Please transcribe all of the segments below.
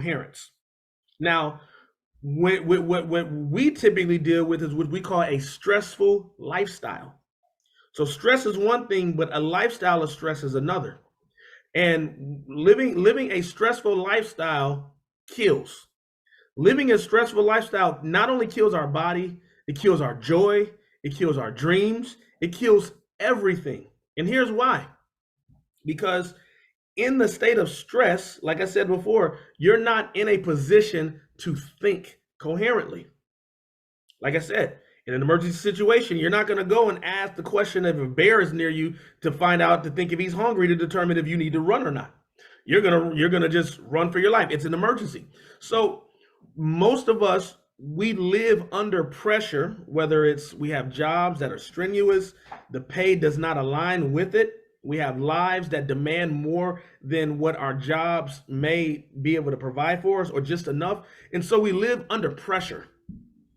coherence. Now, what we typically deal with is what we call a stressful lifestyle. So stress is one thing, but a lifestyle of stress is another. And living a stressful lifestyle kills. Living a stressful lifestyle not only kills our body, it kills our joy, it kills our dreams, it kills everything. And here's why. Because in the state of stress, like I said before, you're not in a position to think coherently. Like I said, in an emergency situation, you're not going to go and ask the question if a bear is near you to find out to think if he's hungry to determine if you need to run or not. You're gonna just run for your life. It's an emergency. So most of us, we live under pressure, whether it's we have jobs that are strenuous, the pay does not align with it. We have lives that demand more than what our jobs may be able to provide for us or just enough. And so we live under pressure.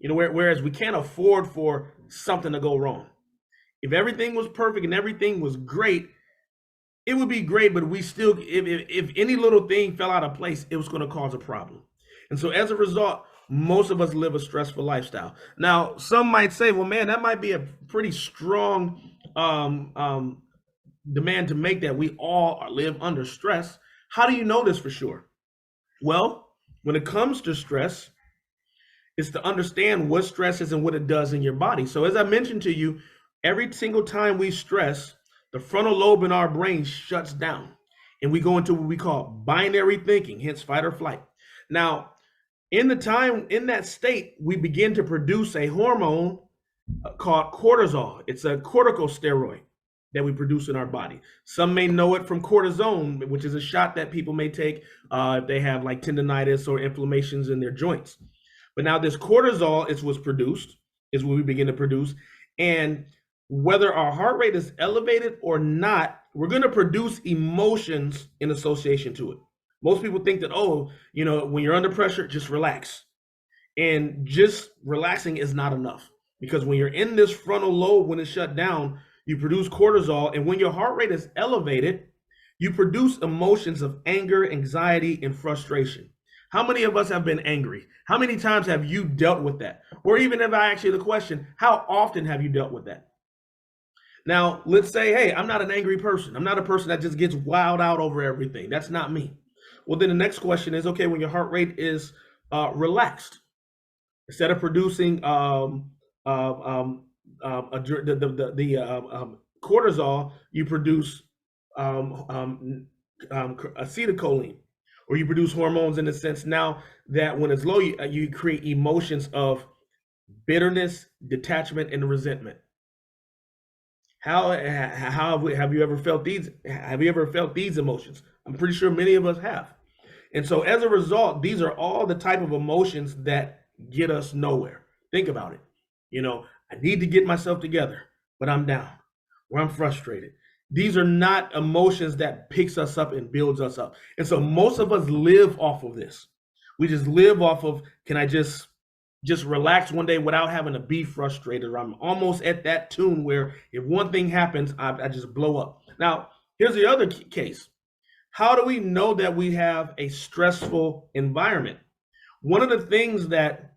Whereas we can't afford for something to go wrong. If everything was perfect and everything was great, it would be great, but we still, if any little thing fell out of place, it was going to cause a problem. And so as a result, most of us live a stressful lifestyle. Now, some might say, well, man, that might be a pretty strong demand to make, that we all live under stress. How do you know this for sure? Well, when it comes to stress, is to understand what stress is and what it does in your body. So as I mentioned to you, every single time we stress, the frontal lobe in our brain shuts down and we go into what we call binary thinking, hence fight or flight. Now, in that state, we begin to produce a hormone called cortisol. It's a corticosteroid that we produce in our body. Some may know it from cortisone, which is a shot that people may take if they have like tendonitis or inflammations in their joints. But now this cortisol is what we begin to produce. And whether our heart rate is elevated or not, we're going to produce emotions in association to it. Most people think that, when you're under pressure, just relax. And just relaxing is not enough, because when you're in this frontal lobe, when it's shut down, you produce cortisol. And when your heart rate is elevated, you produce emotions of anger, anxiety, and frustration. How many of us have been angry? How many times have you dealt with that? Or even if I ask you the question, how often have you dealt with that? Now, let's say, hey, I'm not an angry person. I'm not a person that just gets wild out over everything. That's not me. Well, then the next question is, okay, when your heart rate is relaxed, instead of producing cortisol, you produce acetylcholine, or you produce hormones in the sense now that when it's low, you create emotions of bitterness, detachment, and resentment. How have you ever felt these? Have you ever felt these emotions? I'm pretty sure many of us have. And so as a result, these are all the type of emotions that get us nowhere. Think about it. I need to get myself together, but I'm down, or I'm frustrated. These are not emotions that picks us up and builds us up. And so most of us live off of this. We just live off of, can I just relax one day without having to be frustrated? Or I'm almost at that tune where if one thing happens, I just blow up. Now, here's the other case. How do we know that we have a stressful environment? One of the things that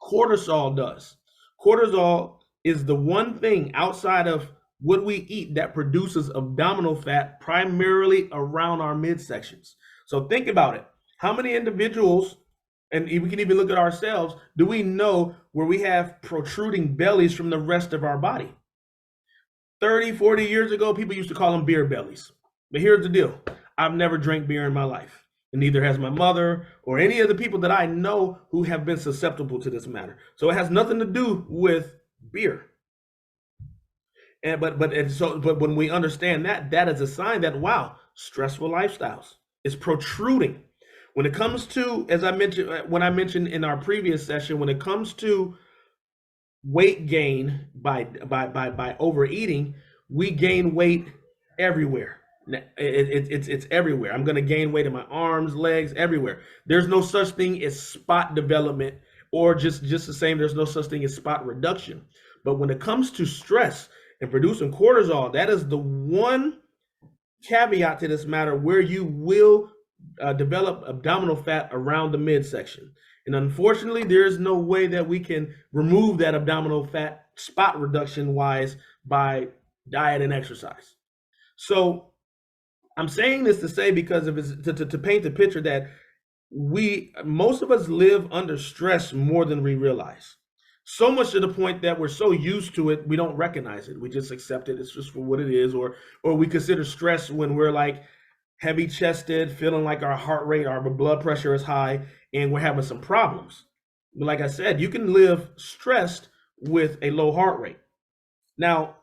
cortisol does, cortisol is the one thing outside of what we eat that produces abdominal fat primarily around our midsections. So think about it. How many individuals, and we can even look at ourselves, do we know where we have protruding bellies from the rest of our body? 30, 40 years ago, people used to call them beer bellies. But here's the deal. I've never drank beer in my life, and neither has my mother or any of the people that I know who have been susceptible to this matter. So it has nothing to do with beer. But when we understand that is a sign that, wow, stressful lifestyles is protruding. When it comes to, as I mentioned in our previous session, when it comes to weight gain by overeating, we gain weight everywhere. It's everywhere. I'm going to gain weight in my arms, legs, everywhere. There's no such thing as spot development, or just the same, there's no such thing as spot reduction. But when it comes to stress and producing cortisol, that is the one caveat to this matter where you will develop abdominal fat around the midsection. And unfortunately, there is no way that we can remove that abdominal fat spot reduction wise by diet and exercise. So I'm saying this to say, because of to paint the picture that most of us live under stress more than we realize. So much to the point that we're so used to it, we don't recognize it. We just accept it. It's just for what it is. Or we consider stress when we're like heavy chested, feeling like our heart rate, our blood pressure is high, and we're having some problems. But like I said, you can live stressed with a low heart rate. Now,